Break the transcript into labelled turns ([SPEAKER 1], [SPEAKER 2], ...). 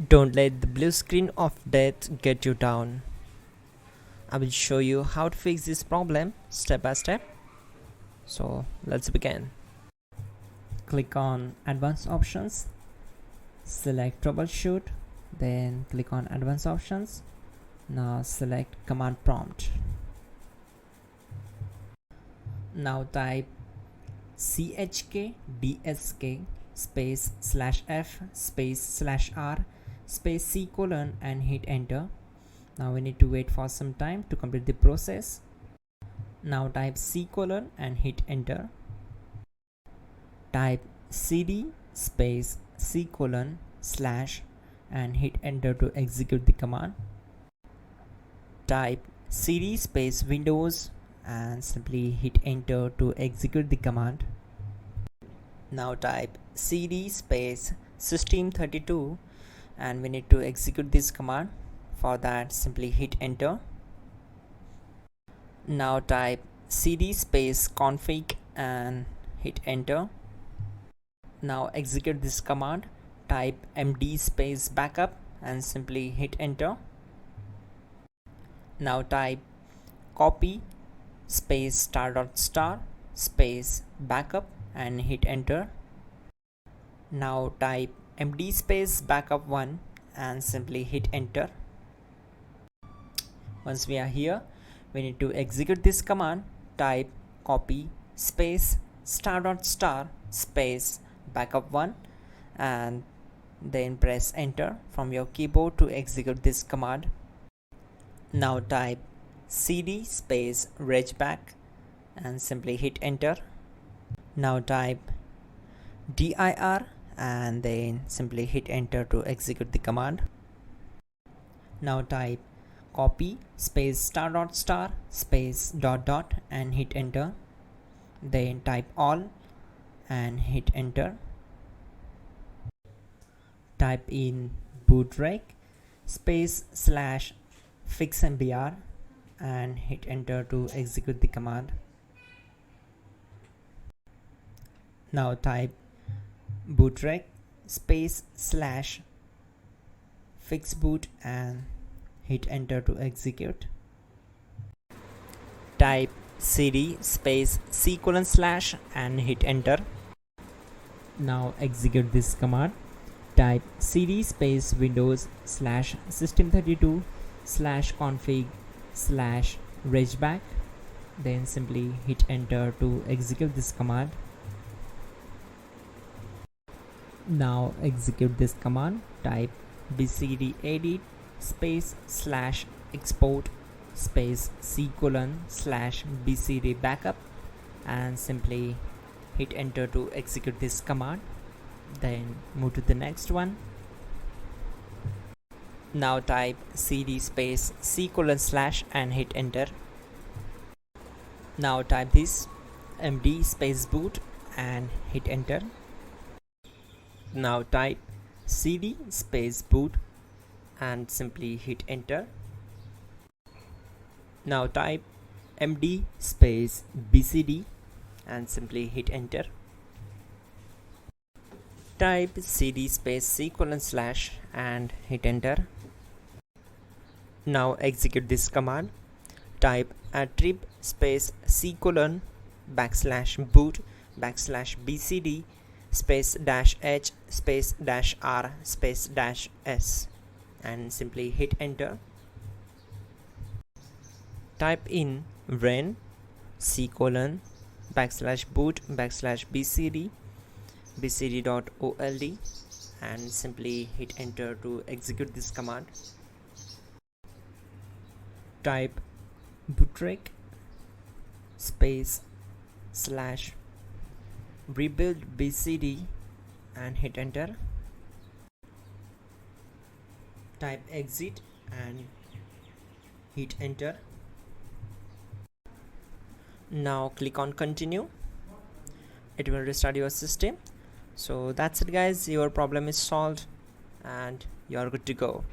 [SPEAKER 1] Don't let the blue screen of death get you down. I will show you how to fix this problem step by step. So let's begin. Click on Advanced Options, select Troubleshoot, then click on Advanced Options. Now select Command Prompt. Now type chkdsk space /f space /r space c colon and hit enter. Now we need to wait for some time to complete the process. Now type c colon and hit enter. Type cd space c colon / and hit enter to execute the command. Type cd space windows and simply hit enter to execute the command. Now type cd space system32 and we need to execute this command. For that, simply hit enter. Now type cd space config and hit enter. Now execute this command. Type md space backup and simply hit enter. Now type copy space *** space backup and hit enter. Now type md space backup1 and simply hit enter. Once we are here, we need to execute this command. Type copy space ** space backup1 and then press enter from your keyboard to execute this command. Now type cd space regback and simply hit enter. Now type dir and then simply hit enter to execute the command. Now type copy space ** space ... and hit enter. Then type all and hit enter. Type in bootrec space /fixmbr and hit enter to execute the command. Now type bootrec space /fixboot and hit enter to execute. Type cd space c colon / and hit enter. Now execute this command. Type cd space windows /system32 /config /regback, then simply hit enter to execute this command. Now execute this command. Type bcd edit space /export space c colon /bcd backup and simply hit enter to execute this command. Then move to the next one. Now type cd space c colon / and hit enter. Now type this md space boot and hit enter. Now type cd space boot and simply hit enter. Now type md space bcd and simply hit enter. Type cd space c colon / and hit enter. Now execute this command. Type attrib space c colon /boot /bcd space -h space -r space -s and simply hit enter. Type in ren c colon /boot /bcd bcd.old and simply hit enter to execute this command. Type bootrec space /rebuild bcd and hit enter. Type exit and hit enter. Now click on continue. It will restart your system. So that's it guys, your problem is solved and you're good to go.